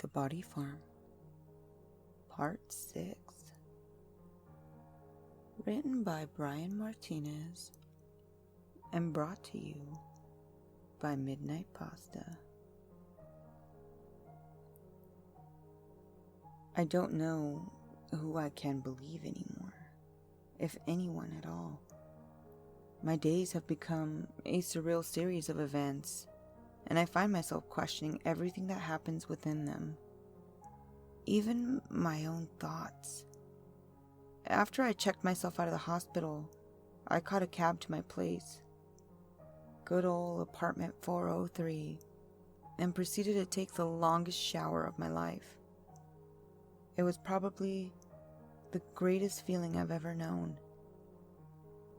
The Body Farm, Part 6. Written by Brian Martinez and brought to you by Midnight Pasta. I don't know who I can believe anymore, if anyone at all. My days have become a surreal series of events, and I find myself questioning everything that happens within them, even my own thoughts. After I checked myself out of the hospital, I caught a cab to my place, good old apartment 403, and proceeded to take the longest shower of my life. It was probably the greatest feeling I've ever known,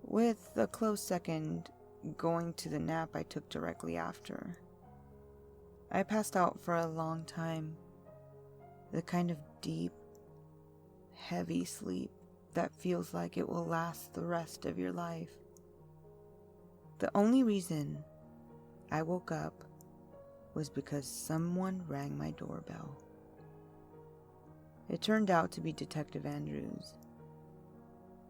with a close second going to the nap I took directly after. I passed out for a long time, the kind of deep, heavy sleep that feels like it will last the rest of your life. The only reason I woke up was because someone rang my doorbell. It turned out to be Detective Andrews.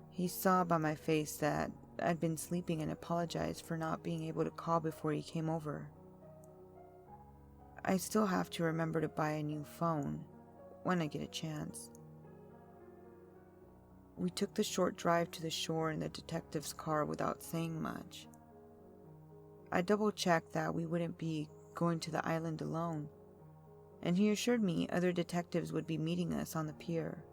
He saw by my face that I'd been sleeping and apologized for not being able to call before he came over. I still have to remember to buy a new phone when I get a chance. We took the short drive to the shore in the detective's car without saying much. I double-checked that we wouldn't be going to the island alone, and he assured me other detectives would be meeting us on the pier.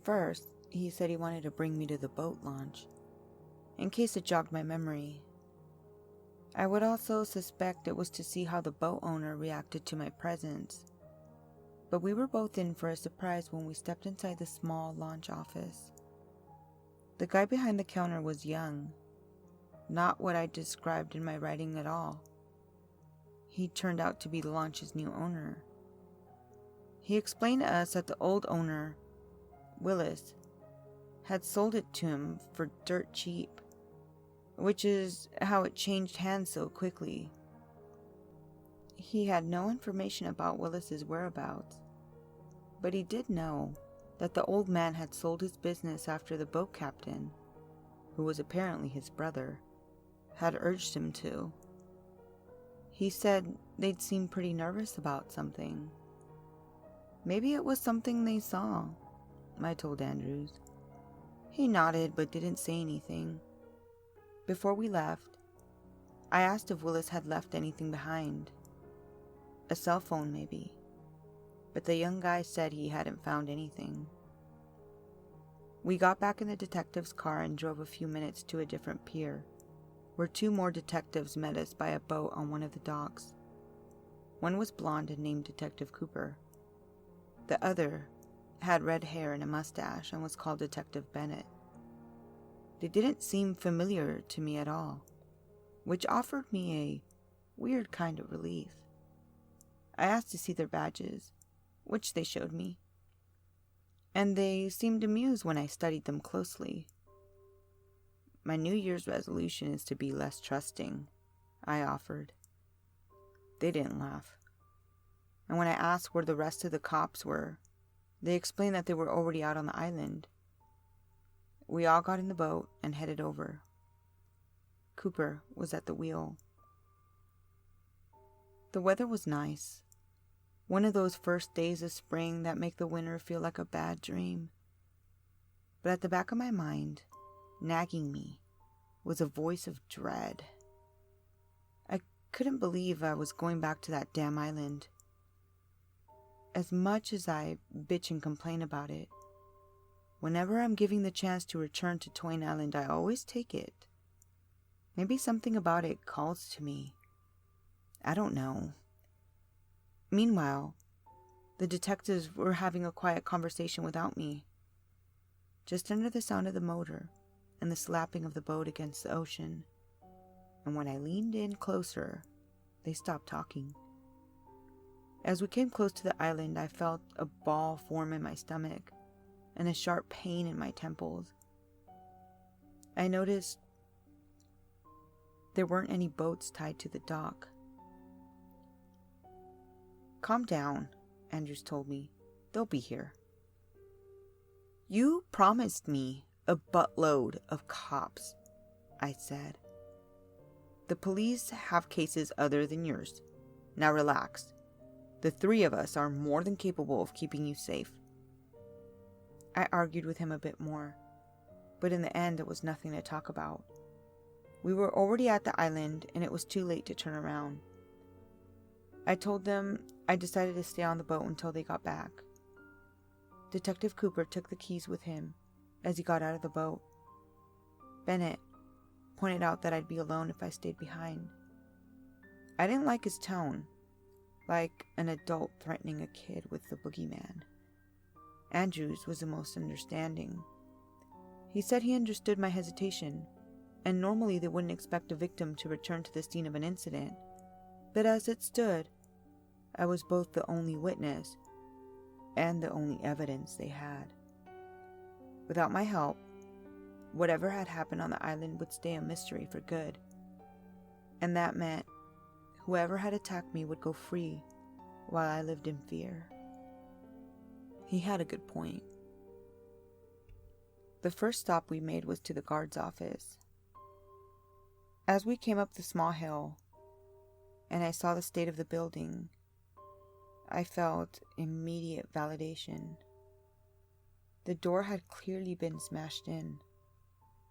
First, he said he wanted to bring me to the boat launch, in case it jogged my memory. I would also suspect it was to see how the boat owner reacted to my presence, but we were both in for a surprise when we stepped inside the small launch office. The guy behind the counter was young, not what I described in my writing at all. He turned out to be the launch's new owner. He explained to us that the old owner, Willis, had sold it to him for dirt cheap, which is how it changed hands so quickly. He had no information about Willis's whereabouts, but he did know that the old man had sold his business after the boat captain, who was apparently his brother, had urged him to. He said they'd seemed pretty nervous about something. Maybe it was something they saw, I told Andrews. He nodded but didn't say anything. Before we left, I asked if Willis had left anything behind. A cell phone, maybe. But the young guy said he hadn't found anything. We got back in the detective's car and drove a few minutes to a different pier, where two more detectives met us by a boat on one of the docks. One was blonde and named Detective Cooper. The other had red hair and a mustache and was called Detective Bennett. They didn't seem familiar to me at all, which offered me a weird kind of relief. I asked to see their badges, which they showed me, and they seemed amused when I studied them closely. My New Year's resolution is to be less trusting, I offered. They didn't laugh, and when I asked where the rest of the cops were, they explained that they were already out on the island. We all got in the boat and headed over. Cooper was at the wheel. The weather was nice. One of those first days of spring that make the winter feel like a bad dream. But at the back of my mind, nagging me, was a voice of dread. I couldn't believe I was going back to that damn island. As much as I bitch and complain about it, whenever I'm given the chance to return to Twain Island, I always take it. Maybe something about it calls to me. I don't know. Meanwhile, the detectives were having a quiet conversation without me, just under the sound of the motor and the slapping of the boat against the ocean. And when I leaned in closer, they stopped talking. As we came close to the island, I felt a ball form in my stomach and a sharp pain in my temples. I noticed there weren't any boats tied to the dock. Calm down, Andrews told me. They'll be here. You promised me a buttload of cops, I said. The police have cases other than yours. Now relax. The three of us are more than capable of keeping you safe. I argued with him a bit more, but in the end there was nothing to talk about. We were already at the island and it was too late to turn around. I told them I decided to stay on the boat until they got back. Detective Cooper took the keys with him as he got out of the boat. Bennett pointed out that I'd be alone if I stayed behind. I didn't like his tone, like an adult threatening a kid with the boogeyman. Andrews was the most understanding. He said he understood my hesitation, and normally they wouldn't expect a victim to return to the scene of an incident, but as it stood, I was both the only witness and the only evidence they had. Without my help, whatever had happened on the island would stay a mystery for good, and that meant whoever had attacked me would go free while I lived in fear. He had a good point. The first stop we made was to the guard's office. As we came up the small hill, and I saw the state of the building, I felt immediate validation. The door had clearly been smashed in,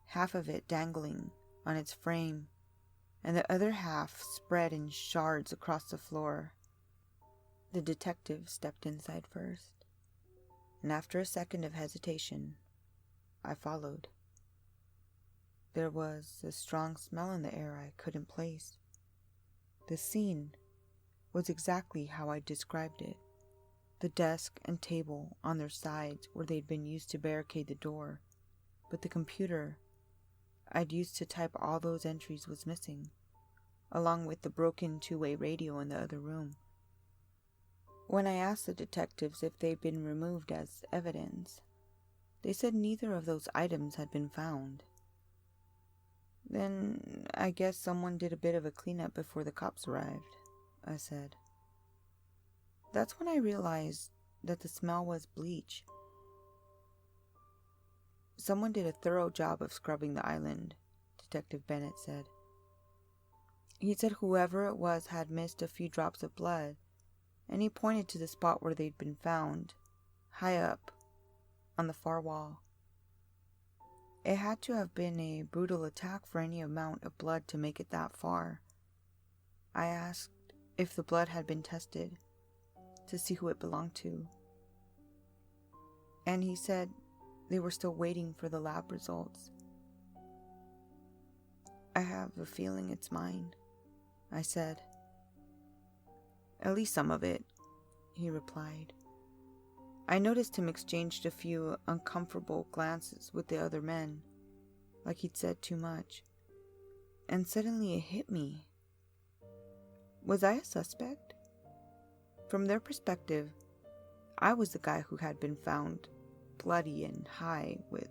half of it dangling on its frame, and the other half spread in shards across the floor. The detective stepped inside first, and after a second of hesitation, I followed. There was a strong smell in the air I couldn't place. The scene was exactly how I described it. The desk and table on their sides where they'd been used to barricade the door, but the computer I'd used to type all those entries was missing, along with the broken two-way radio in the other room. When I asked the detectives if they'd been removed as evidence, they said neither of those items had been found. Then I guess someone did a bit of a cleanup before the cops arrived, I said. That's when I realized that the smell was bleach. Someone did a thorough job of scrubbing the island, Detective Bennett said. He said whoever it was had missed a few drops of blood, and he pointed to the spot where they'd been found, high up on the far wall. It had to have been a brutal attack for any amount of blood to make it that far. I asked if the blood had been tested to see who it belonged to, and he said they were still waiting for the lab results. I have a feeling it's mine, I said. At least some of it, he replied. I noticed him exchanged a few uncomfortable glances with the other men, like he'd said too much. And suddenly it hit me. Was I a suspect? From their perspective, I was the guy who had been found bloody and high with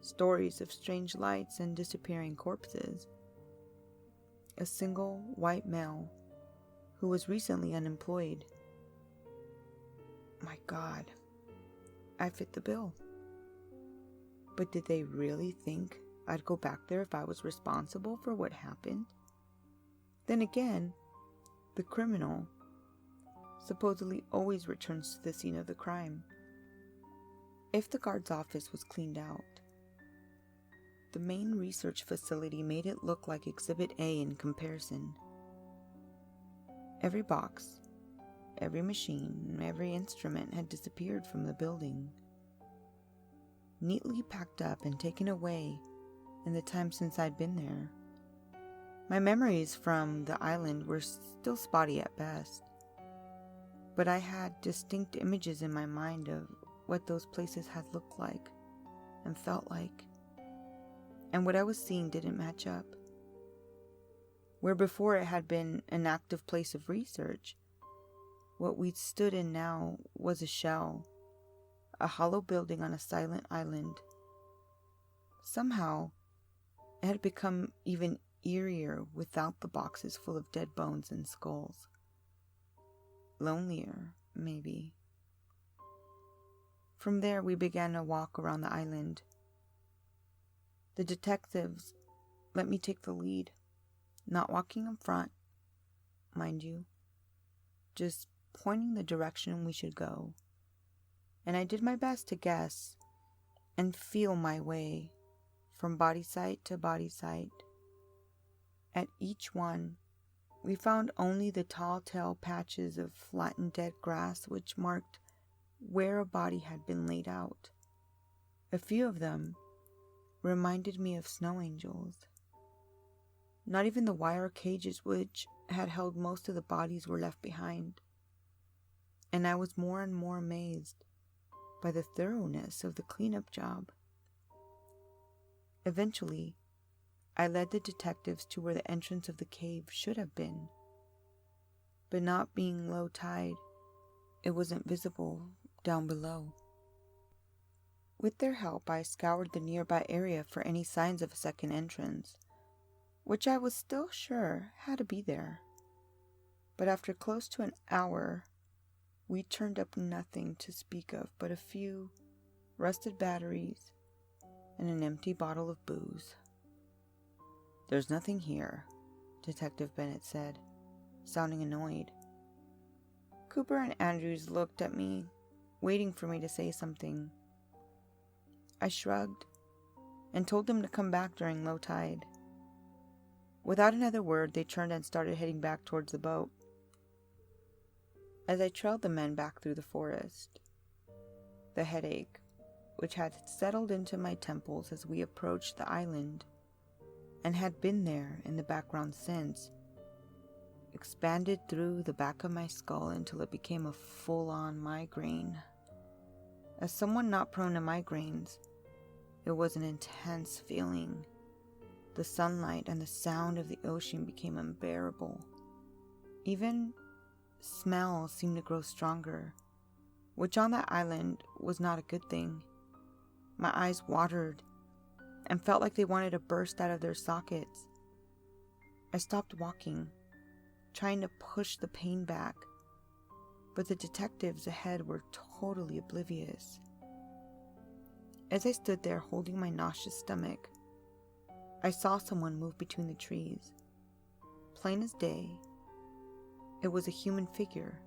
stories of strange lights and disappearing corpses. A single white male who was recently unemployed. My God, I fit the bill. But did they really think I'd go back there if I was responsible for what happened? Then again, the criminal supposedly always returns to the scene of the crime. If the guard's office was cleaned out, the main research facility made it look like Exhibit A in comparison. Every box, every machine, every instrument had disappeared from the building, neatly packed up and taken away in the time since I'd been there. My memories from the island were still spotty at best, but I had distinct images in my mind of what those places had looked like and felt like, and what I was seeing didn't match up. Where before it had been an active place of research, what we'd stood in now was a shell, a hollow building on a silent island. Somehow, it had become even eerier without the boxes full of dead bones and skulls. lonelier, maybe. From there, we began a walk around the island. The detectives let me take the lead, not walking in front, mind you, just pointing the direction we should go. And I did my best to guess and feel my way from body site to body site. At each one, we found only the tall tail patches of flattened dead grass which marked where a body had been laid out. A few of them reminded me of snow angels. Not even the wire cages which had held most of the bodies were left behind. And I was more and more amazed by the thoroughness of the cleanup job. Eventually, I led the detectives to where the entrance of the cave should have been. But not being low tide, it wasn't visible down below. With their help, I scoured the nearby area for any signs of a second entrance, which I was still sure had to be there. But after close to an hour, we turned up nothing to speak of but a few rusted batteries and an empty bottle of booze. "There's nothing here," Detective Bennett said, sounding annoyed. Cooper and Andrews looked at me, waiting for me to say something. I shrugged and told them to come back during low tide. Without another word, they turned and started heading back towards the boat. As I trailed the men back through the forest, the headache, which had settled into my temples as we approached the island, and had been there in the background since, expanded through the back of my skull until it became a full-on migraine. As someone not prone to migraines, it was an intense feeling. The sunlight and the sound of the ocean became unbearable. Even smell seemed to grow stronger, which on that island was not a good thing. My eyes watered and felt like they wanted to burst out of their sockets. I stopped walking, trying to push the pain back, but the detectives ahead were totally oblivious. As I stood there holding my nauseous stomach, I saw someone move between the trees. Plain as day, it was a human figure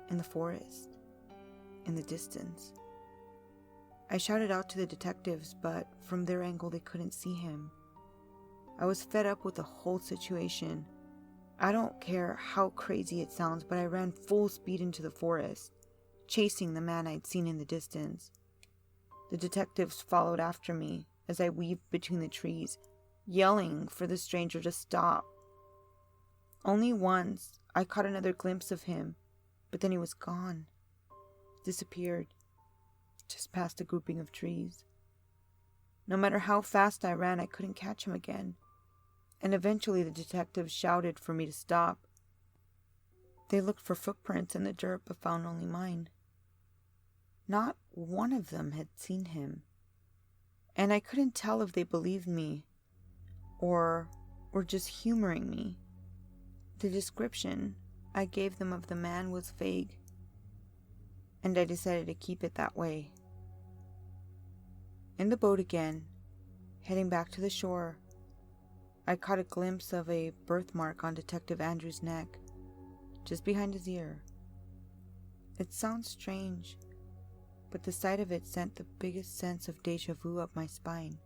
in the forest, in the distance. I shouted out to the detectives, but from their angle they couldn't see him. I was fed up with the whole situation. I don't care how crazy it sounds, but I ran full speed into the forest, chasing the man I'd seen in the distance. The detectives followed after me as I weaved between the trees, yelling for the stranger to stop. Only once I caught another glimpse of him, but then he was gone, disappeared, just past a grouping of trees. No matter how fast I ran, I couldn't catch him again, and eventually the detectives shouted for me to stop. They looked for footprints in the dirt but found only mine. Not one of them had seen him, and I couldn't tell if they believed me or were just humoring me. The description I gave them of the man was vague, and I decided to keep it that way. In the boat again, heading back to the shore, I caught a glimpse of a birthmark on Detective Andrews' neck, just behind his ear. It sounds strange, but the sight of it sent the biggest sense of deja vu up my spine,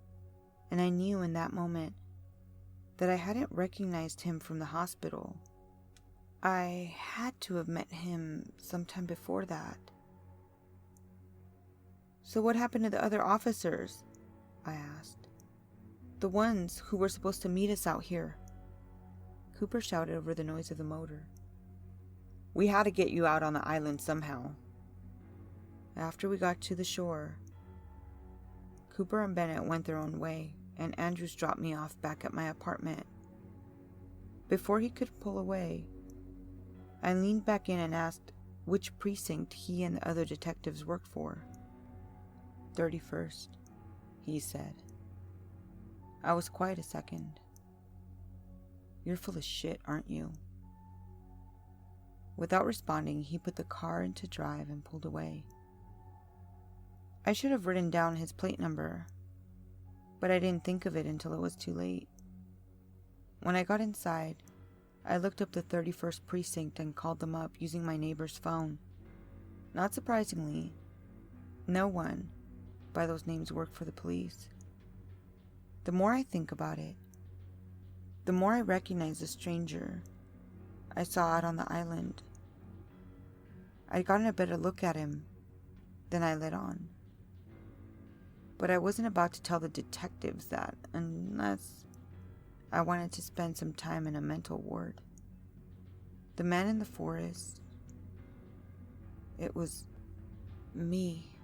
and I knew in that moment that I hadn't recognized him from the hospital. I had to have met him sometime before that. "So what happened to the other officers?" I asked. "The ones who were supposed to meet us out here?" Cooper shouted over the noise of the motor. "We had to get you out on the island somehow." After we got to the shore, Cooper and Bennett went their own way, and Andrews dropped me off back at my apartment. Before he could pull away, I leaned back in and asked which precinct he and the other detectives worked for. 31st, he said. I was quiet a second. "You're full of shit, aren't you?" Without responding, he put the car into drive and pulled away. I should have written down his plate number, but I didn't think of it until it was too late. When I got inside, I looked up the 31st precinct and called them up using my neighbor's phone. Not surprisingly, no one by those names worked for the police. The more I think about it, the more I recognize the stranger I saw out on the island. I'd gotten a better look at him than I let on. But I wasn't about to tell the detectives that unless I wanted to spend some time in a mental ward. The man in the forest, it was me.